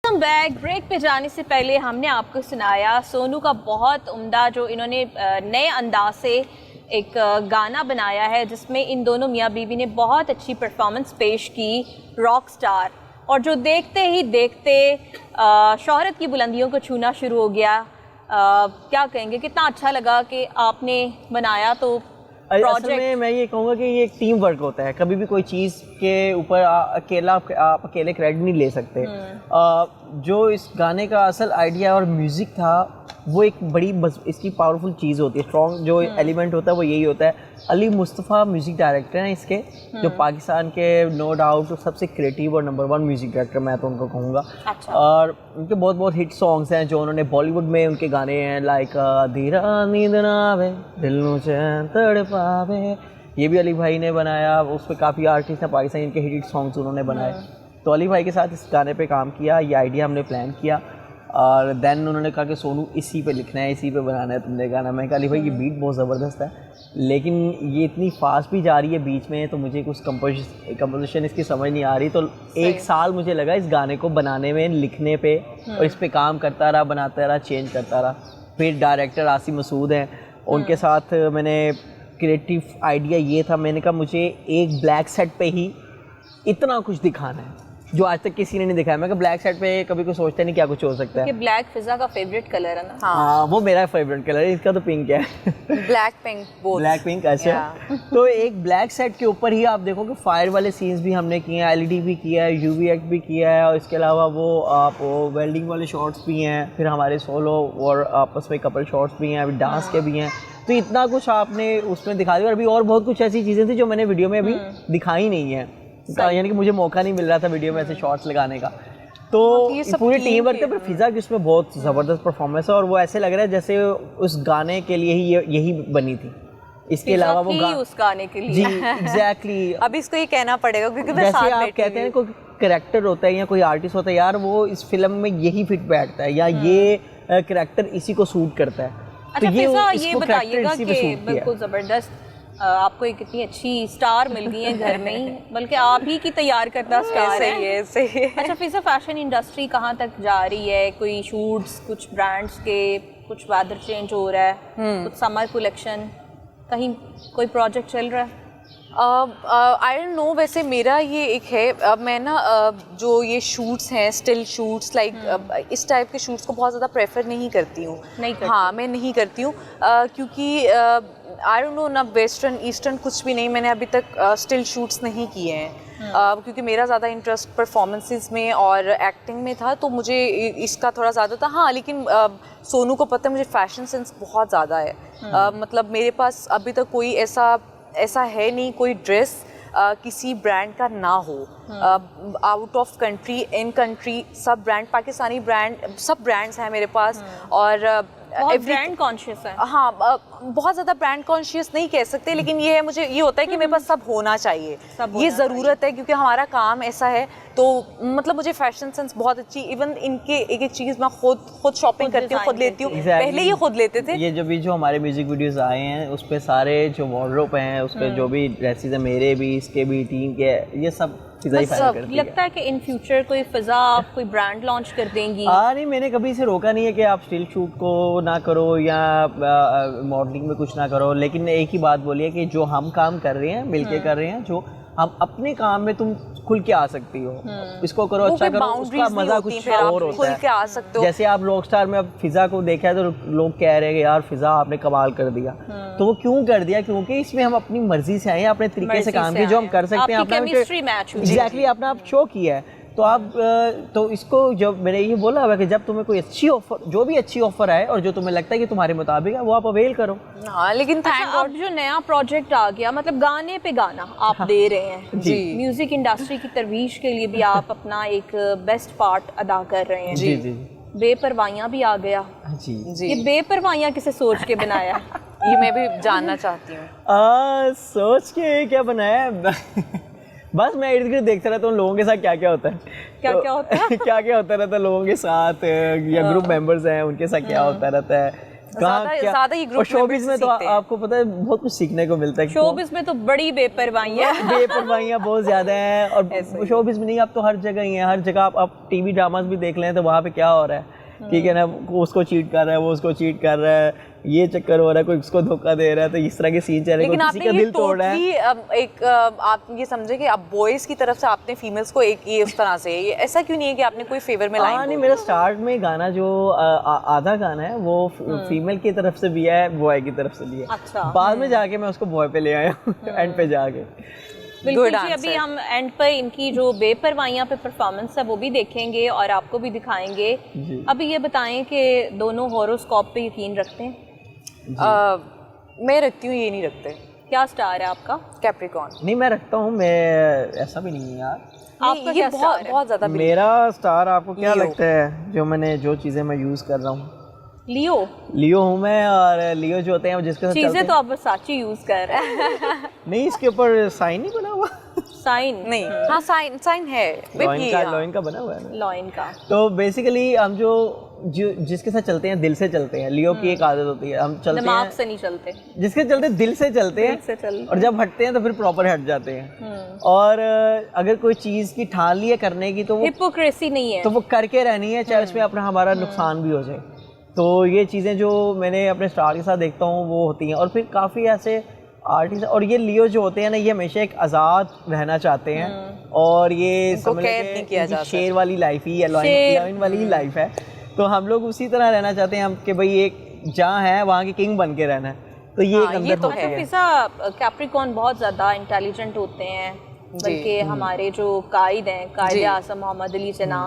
बैक ब्रेक पे जाने से पहले हमने आपको सुनाया सोनू का बहुत उम्दा, जो इन्होंने नए अंदाज से एक गाना बनाया है जिसमें इन दोनों मियाँ बीवी ने बहुत अच्छी परफॉर्मेंस पेश की, रॉक स्टार, और जो देखते ही देखते शोहरत की बुलंदियों को छूना शुरू हो गया। क्या कहेंगे, कितना अच्छा लगा कि आपने बनाया। तो असल में मैं ये कहूँगा कि ये एक टीम वर्क होता है, कभी भी कोई चीज़ के ऊपर अकेला आप अकेले क्रेडिट नहीं ले सकते। जो इस गाने का असल आइडिया और म्यूज़िक था वो एक बड़ी इसकी पावरफुल चीज़ होती है, स्ट्रॉन्ग जो एलिमेंट होता है वो यही होता है। अली मुस्तफ़ा म्यूज़िक डायरेक्टर हैं इसके, जो पाकिस्तान के नो डाउट सबसे क्रिएटिव और नंबर 1 म्यूज़िक डायरेक्टर मैं तो उनको कहूँगा। अच्छा। और उनके बहुत बहुत हिट सॉन्ग्स हैं जो उन्होंने बॉलीवुड में, उनके गाने हैं लाइक धीरा नींद ना आवे दिल नु चैन तड़पावे, ये भी अली भाई ने बनाया। उस पर काफ़ी आर्टिस्ट हैं पाकिस्तान, इनके हिट सॉन्ग्स उन्होंने बनाए। तो अली भाई के साथ इस गाने पे काम किया, ये आइडिया हमने प्लान किया और देन उन्होंने कहा कि सोनू इसी पे लिखना है, इसी पे बनाना है तुमने गाना। मैं कहा अली भाई ये बीट बहुत ज़बरदस्त है, लेकिन ये इतनी फास्ट भी जा रही है बीच में, तो मुझे कुछ कंपोजिशन इसकी समझ नहीं आ रही। तो 1 साल मुझे लगा इस गाने को बनाने में, लिखने पे, और इस पे काम करता रहा, बनाता रहा, चेंज करता रहा। फिर डायरेक्टर आसिम मसूद हैं, उनके साथ मैंने क्रिएटिव आइडिया ये था, मैंने कहा मुझे एक ब्लैक सेट पे ही इतना कुछ दिखाना है जो आज तक किसी ने नहीं दिखाया। मैं कहा ब्लैक सेट पे कभी कोई सोचता नहीं क्या कुछ हो सकता है। कि ब्लैक फिजा का फेवरेट कलर है ना। हाँ, वो मेरा फेवरेट कलर है, इसका तो पिंक है। Black pink both. Black pink, अच्छा। तो एक ब्लैक सेट के ऊपर ही आप देखो कि फायर वाले सीन्स भी हमने किए हैं, एलईडी भी किया है, यूवी एक्ट भी किया है, और इसके अलावा वो आप वेल्डिंग वाले शॉट्स भी हैं, फिर हमारे सोलो और आपस में कपल शॉट्स भी हैं, अभी डांस के भी हैं। तो इतना कुछ आपने उसमें दिखा दिया, और अभी और बहुत कुछ ऐसी चीज़ें थी जो मैंने वीडियो में अभी दिखाई नहीं है, यानी कि मुझे मौका नहीं मिल रहा था वीडियो में ऐसे शॉट्स लगाने का। तो पूरी टीम वर्क है, पर फिजा की उसमें बहुत ज़बरदस्त परफॉर्मेंस है, और वो ऐसे लग रहा है जैसे उस गाने के लिए ही यही बनी थी। इसके अलावा वो उस गाने के लिए जी एग्जैक्टली अब इसको ये कहना पड़ेगा क्योंकि मैं जैसे साथ आप बैठी कहते हैं कोई कैरेक्टर होता है या कोई आर्टिस्ट होता है, यार वो इस फिल्म में यही फिट बैठता है, या ये कैरेक्टर इसी को सूट करता है। अच्छा, तो फिजा ये इसको बताइएगा character इसी पे कि सूट किया। बिल्कुल ज़बरदस्त आपको एक इतनी अच्छी स्टार मिल गई है घर में ही, बल्कि आप ही की तैयार करता स्टार है। सही है। अच्छा फिजा, फैशन इंडस्ट्री कहाँ तक जा रही है? कोई शूट्स कुछ ब्रांड्स के, कुछ वेदर चेंज हो रहा है, कुछ समर कलेक्शन, कहीं कोई प्रोजेक्ट चल रहा है? आई डोंट नो, वैसे मेरा ये एक है, मैं ना जो ये शूट्स हैं, स्टिल शूट्स लाइक इस टाइप के शूट्स को बहुत ज़्यादा प्रेफर नहीं करती हूँ। हाँ, मैं नहीं करती हूँ क्योंकि आई डोंट नो ना, वेस्टर्न ईस्टर्न कुछ भी नहीं, मैंने अभी तक स्टिल शूट्स नहीं किए हैं क्योंकि मेरा ज़्यादा इंटरेस्ट परफॉर्मेंसेस में और एक्टिंग में था, तो मुझे इसका थोड़ा ज़्यादा था। हाँ, लेकिन सोनू को पता है मुझे फ़ैशन सेंस बहुत ज़्यादा है। मतलब मेरे पास अभी तक कोई ऐसा है नहीं कोई ड्रेस किसी ब्रांड का ना हो, out of country, in country, सब ब्रांड, पाकिस्तानी ब्रांड, सब ब्रांड्स हैं मेरे पास। और ब्रांड कॉन्शियस है। हाँ, बहुत ज़्यादा ब्रांड कॉन्शियस नहीं कह सकते, लेकिन ये है, मुझे ये होता है कि मेरे पास सब होना चाहिए, ये ज़रूरत है क्योंकि हमारा काम ऐसा है। तो मतलब मुझे फैशन सेंस बहुत अच्छी, इवन इनके एक एक चीज़ मैं खुद शॉपिंग करती हूँ, खुद लेती हूँ। पहले ये खुद लेते थे। ये जो हमारे म्यूजिक वीडियोस आए हैं उस पे सारे जो वार्डरोब हैं, उस पे जो भी ड्रेसेस हैं, मेरे भी, इसके भी, टीम के, ये सब फिजा ही फाइनल करती है। लगता है कि इन फ्यूचर कोई फिजा आप कोई ब्रांड लॉन्च कर देंगी? नहीं, मैंने कभी इसे रोका नहीं है कि आप स्टिल शूट को ना करो या मॉडलिंग में कुछ ना करो, लेकिन एक ही बात बोली है कि जो हम काम कर रहे हैं मिलके कर रहे हैं, जो हम अपने काम में तुम खुल के आ सकती हो, इसको करो, अच्छा करो, उसका मजा कुछ और होता है। के आ सकते हो। जैसे आप रॉकस्टार में अब फिजा को देखा है तो लोग कह रहे हैं कि यार फिजा आपने कमाल कर दिया। तो वो क्यों कर दिया? क्योंकि इसमें हम अपनी मर्जी से आए हैं, अपने तरीके से काम किया, जो हम कर सकते हैं, अपना एग्जैक्टली अपना आप शो किया है। तो आप तो इसको, जब मैंने ये बोला हुआ कि जब तुम्हें कोई अच्छी ऑफर, जो भी अच्छी ऑफर आए और जो तुम्हें लगता है कि तुम्हारे मुताबिक है, वो आप अवेल करो। हाँ, लेकिन अब जो नया प्रोजेक्ट आ गया, मतलब गाने पे गाना आप दे रहे हैं जी, म्यूजिक इंडस्ट्री की तरवीश के लिए भी आप अपना एक बेस्ट पार्ट अदा कर रहे हैं। जी जी बेपरवाइयाँ भी आ गया जी। ये बेपरवाइयाँ किसे सोच के बनाया? ये मैं भी जानना चाहती हूँ। सोच के क्या बनाया है? बस मैं इर्द गिर्द देखता रहता हूँ लोगों के साथ क्या क्या होता है, क्या होता है क्या क्या होता रहता है लोगों के साथ, या ग्रुप मेंबर्स हैं उनके साथ क्या होता रहता है, ज़्यादा ये ग्रुप शोबिज़ में तो आपको पता है बहुत कुछ सीखने को मिलता है। शोबिज़ में तो बड़ी बेपरवाइयाँ बहुत ज्यादा हैं, और शोबिज़ में नहीं, अब तो हर जगह ही है, हर जगह आप टीवी ड्रामास भी देख लें तो वहाँ पे क्या हो रहा है, ठीक है ना, वो उसको चीट कर रहा है, वो उसको चीट कर रहा है, ये चक्कर हो रहा है, कोई उसको धोखा दे रहा है, तो इस तरह के सीन चल रहे हैं, किसी का दिल तोड़ रहा है। एक आप ये समझे कि आप बॉयज की तरफ से आपने फीमेल्स को एक ये उस तरह से, ये ऐसा क्यों नहीं है कि आपने कोई फेवर में लाइन? नहीं, मेरा स्टार्ट में गाना जो आधा गाना है वो फीमेल की तरफ से भी है, बॉय की तरफ से भी है। अच्छा। बाद में जाके मैं उसको बॉय पे ले आया हूँ एंड पे जाके। बिल्कुल जी, अभी हम एंड पर इनकी जो बेपरवाइयाँ पे परफॉर्मेंस है वो भी देखेंगे और आपको भी दिखाएंगे। अभी ये बताएं कि दोनों हॉरोस्कोप पे यकीन रखते हैं? मैं रखती हूँ, ये नहीं रखते। क्या स्टार है आपका? कैप्रिकॉर्न। नहीं, मैं रखता हूँ, मैं ऐसा भी नहीं है यार। आपका क्या स्टार है? बहुत ज़्यादा मेरा स्टार आपको क्या लगता है? जो चीज़ें मैं यूज़ कर रहा हूँ, लियो हूँ मैं, और लियो जो होते हैं जिसके साथ चीजें तो आप वर्साची यूज कर रहे हैं। नहीं, इसके ऊपर साइन नहीं बना हुआ। साइन नहीं, हाँ साइन है, लॉइन का बना हुआ है, लॉइन का। तो बेसिकली हम जो जिसके साथ चलते हैं दिल से चलते हैं। लियो की एक आदत होती है, हम चलते दिमाग हैं से नहीं चलते, जिसके चलते दिल से चलते हैं, और जब हटते हैं तो फिर प्रॉपर हट जाते हैं। और अगर कोई चीज की ठान ली है करने की तो वो हिपोक्रेसी नहीं है, तो वो करके रहनी है, चाहे उसमें अपना हमारा नुकसान भी हो जाए। तो ये चीज़ें जो मैंने अपने स्टार के साथ देखता हूँ वो होती हैं। और फिर काफ़ी ऐसे आर्टिस्ट, और ये लियो जो होते हैं ना, ये हमेशा एक आज़ाद रहना चाहते हैं, और ये समझ लीजिए शेर वाली लाइफ ही, लॉयन वाली ही लाइफ है। तो हम लोग उसी तरह रहना चाहते हैं हम, कि भाई एक जहाँ है वहाँ के किंग बन के रहना है। तो ये एक अंदर तो है। कैप्रिकॉर्न बहुत ज़्यादा इंटेलिजेंट होते हैं, बल्कि हमारे जो कायद हैं, कायद आज़म मोहम्मद अली जिन्ना,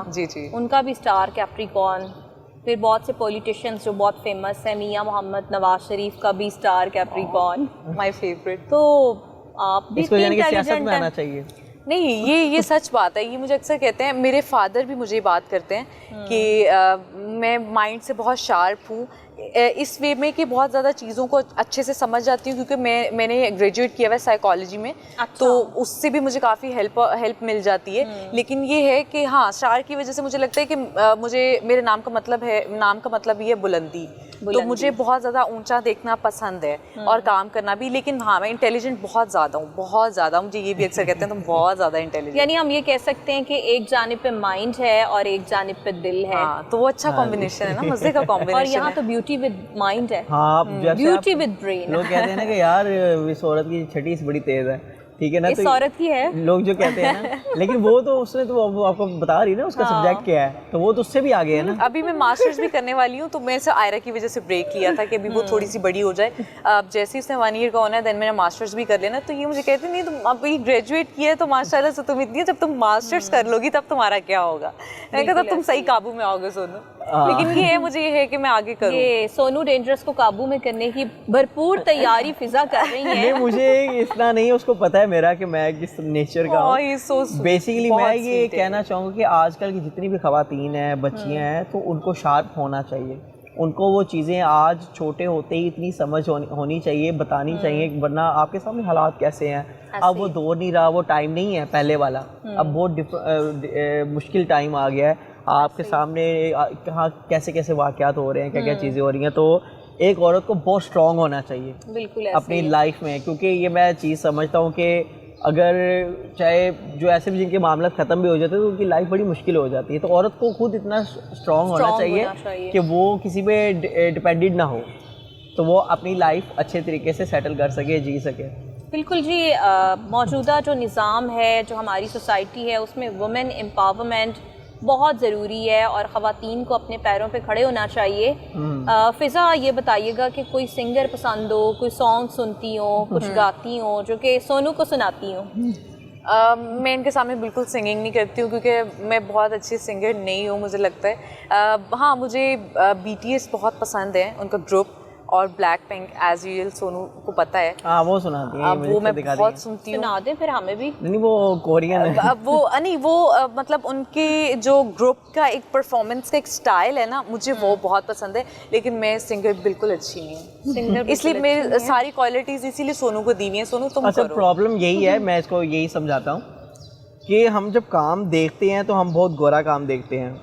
उनका भी स्टार कैप्रिकॉर्न। फिर बहुत से पॉलिटिशियंस जो बहुत फेमस हैं, मियां मोहम्मद नवाज शरीफ का भी स्टार कैप्रिकॉर्न, माय फेवरेट। तो आप भी सियासत में आना चाहिए। नहीं, ये सच बात है, ये मुझे अक्सर कहते हैं, मेरे फादर भी मुझे बात करते हैं कि मैं माइंड से बहुत शार्प हूँ, इस वे में कि बहुत ज़्यादा चीज़ों को अच्छे से समझ जाती हूँ, क्योंकि मैंने ग्रेजुएट किया हुआ है साइकोलॉजी में। तो उससे भी मुझे काफ़ी हेल्प मिल जाती है। लेकिन ये है कि हाँ, स्टार की वजह से मुझे लगता है कि मुझे मेरे नाम का मतलब ही है बुलंदी। तो मुझे बहुत ज़्यादा ऊंचा देखना पसंद है और काम करना भी। लेकिन हाँ, मैं इंटेलिजेंट बहुत ज़्यादा मुझे ये भी अक्सर कहते हैं तुम बहुत ज़्यादा इंटेलिजेंट। यानी हम ये कह सकते हैं कि एक जानिब पे माइंड है और एक जानिब पे दिल है। हाँ, तो वो अच्छा कॉम्बिनेशन है ना, मजे का कॉम्बिनेशन। और यहाँ तो ब्यूटी विद माइंड है। हाँ, ब्यूटी विद ब्रेन। लोग कहते हैं ना कि यार इस औरत की छठी बड़ी तेज है, ठीक है ना, इस तो औरत की है लोग जो कहते हैं ना, लेकिन वो तो उसने तो वो आपको बता रही है ना उसका सब्जेक्ट क्या है, तो वो तो उससे भी आगे है ना। अभी मैं मास्टर्स भी करने वाली हूँ, तो मैं से आयरा की वजह से ब्रेक लिया था कि अभी वो थोड़ी सी बड़ी हो जाए। अब जैसे ही उसने 1 ईयर का होना है, देन मैंने मास्टर्स भी कर लेना। तो ये मुझे कहती नहीं, तुम अभी ग्रेजुएट किया है तो माशाल्लाह से तुम इतनी है, जब तुम मास्टर्स कर लोगी तब तुम्हारा क्या होगा। मैंने कहा तुम सही काबू में आओगे सोनू। लेकिन ये है कि मैं आगे करूँ। ये सोनू डेंजरस को काबू में करने की भरपूर तैयारी फिजा कर रही है। नहीं, मुझे इतना नहीं है, उसको पता है मेरा कि मैं किस नेचर का हूँ। बेसिकली मैं ये कहना चाहूँगा कि आजकल की जितनी भी खवातीन हैं, बच्चियाँ हैं, तो उनको शार्प होना चाहिए। उनको वो चीज़ें आज छोटे होते ही इतनी समझ होनी चाहिए, बतानी चाहिए, वरना आपके सामने हालात कैसे हैं। अब वो दौर नहीं रहा, वो टाइम नहीं है पहले वाला। अब बहुत मुश्किल टाइम आ गया है। आपके सामने कहाँ कैसे कैसे वाक़यात हो रहे हैं, क्या क्या चीज़ें हो रही हैं। तो एक औरत को बहुत स्ट्रॉन्ग होना चाहिए बिल्कुल अपनी लाइफ में, क्योंकि ये मैं चीज़ समझता हूँ कि अगर चाहे जो ऐसे भी जिनके मामला ख़त्म भी हो जाते हैं तो उनकी लाइफ बड़ी मुश्किल हो जाती है। तो औरत को खुद इतना स्ट्रॉन्ग होना चाहिए कि वो किसी पे डिपेंडेड ना हो, तो वो अपनी लाइफ अच्छे तरीके से सेटल कर सके, जी सके। बिल्कुल जी। मौजूदा जो निज़ाम है, जो हमारी सोसाइटी है, उसमें वुमेन एम्पावरमेंट बहुत ज़रूरी है और ख़वातीन को अपने पैरों पे खड़े होना चाहिए। फ़िज़ा, ये बताइएगा कि कोई सिंगर पसंद हो, कोई सॉन्ग सुनती हो, कुछ गाती हो जो कि सोनू को सुनाती हो? मैं इनके सामने बिल्कुल सिंगिंग नहीं करती हूँ, क्योंकि मैं बहुत अच्छी सिंगर नहीं हूँ मुझे लगता है। हाँ, मुझे BTS बहुत पसंद है, उनका ग्रुप, और Blackpink as usual Sonu को पता है। हाँ, वो सुनाती है, वो मैं बहुत सुनती हूँ। सुना दे फिर हमें भी। नहीं, वो कोरियन है। अब वो नहीं, वो मतलब उनके जो ग्रुप का एक परफॉर्मेंस का एक स्टाइल है ना, मुझे वो बहुत पसंद है। लेकिन मैं सिंगर बिल्कुल अच्छी नहीं हूँ, सिंगर इसलिए मेरी सारी क्वालिटीज़ इसीलिए सोनू को दी हुई हैं। सोनू तुम अच्छा, करो। प्रॉब्लम यही है, मैं इसको यही समझाता हूँ कि हम जब काम देखते हैं तो हम बहुत गोरा काम देखते हैं।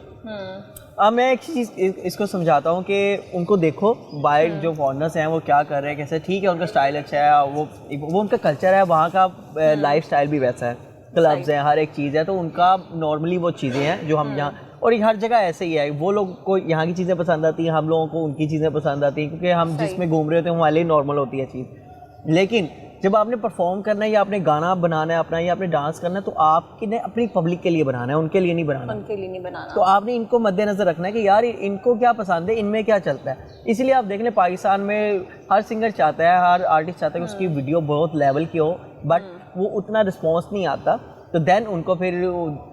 अब मैं एक चीज़ इसको समझाता हूँ कि उनको देखो बाहर जो फॉरेनर्स हैं वो क्या कर रहे हैं, कैसे, ठीक है उनका स्टाइल अच्छा है, वो उनका कल्चर है, वहाँ का लाइफ स्टाइल भी वैसा है, क्लब्स हैं, हर एक चीज़ है, तो उनका नॉर्मली वो चीज़ें हैं जो हम यहाँ, और हर जगह ऐसे ही है। वो लोग को यहाँ की चीज़ें पसंद आती हैं, हम लोगों को उनकी चीज़ें पसंद आती हैं, क्योंकि हम जिसमें घूम रहे होते हैं हमारे लिए नॉर्मल होती है चीज़। लेकिन जब आपने परफॉर्म करना है या आपने गाना बनाना है अपना, या आपने डांस करना है, तो आपने अपनी पब्लिक के लिए बनाना है, उनके लिए नहीं बनाना। उनके लिए नहीं बनाना। तो आपने इनको मद्देनजर रखना है कि यार इनको क्या पसंद है, इनमें क्या चलता है। इसलिए आप देख लें पाकिस्तान में हर सिंगर चाहता है, हर आर्टिस्ट चाहता है कि उसकी वीडियो बहुत लेवल की हो, बट वो उतना रिस्पॉन्स नहीं आता, तो देन उनको फिर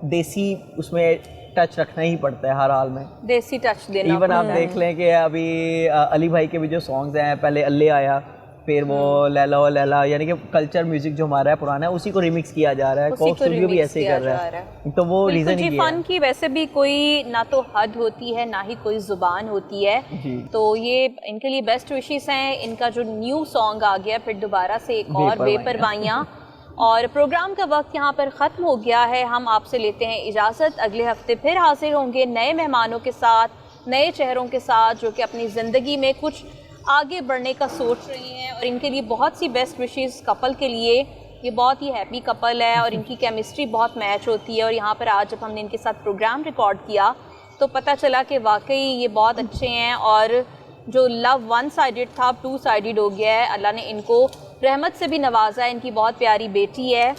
देसी उसमें टच रखना ही पड़ता है हर हाल में, देसी टच देना। इवन आप देख लें कि अभी अली भाई के भी जो सॉन्ग्स हैं, पहले अल्ले आया, फिर वो लैला ओ लैला, यानी कि कल्चर म्यूजिक जो हमारा है पुराना है, उसी को रिमिक्स किया जा रहा है। कोक स्टूडियो भी ऐसे ही कर रहा है, तो वो रीजन ही है। फन की वैसे भी कोई ना तो हद होती है, ना ही कोई जुबान होती है। तो ये इनके लिए बेस्ट विशेस हैं। इनका जो न्यू सॉन्ग आ गया फिर दोबारा से एक और, बेपरवाइयाँ। और प्रोग्राम का वक्त यहाँ पर ख़त्म हो गया है। हम आपसे लेते हैं इजाज़त। अगले हफ्ते फिर हाजिर होंगे नए मेहमानों के साथ, नए चेहरों के साथ, जो कि अपनी ज़िंदगी में कुछ आगे बढ़ने का सोच रही हैं। और इनके लिए बहुत सी बेस्ट विशेस कपल के लिए। ये बहुत ही हैप्पी कपल है और इनकी केमिस्ट्री बहुत मैच होती है। और यहाँ पर आज जब हमने इनके साथ प्रोग्राम रिकॉर्ड किया तो पता चला कि वाकई ये बहुत अच्छे हैं, और जो लव 1 साइडेड था 2 साइडेड हो गया है। अल्लाह ने इनको रहमत से भी नवाजा है। इनकी बहुत प्यारी बेटी है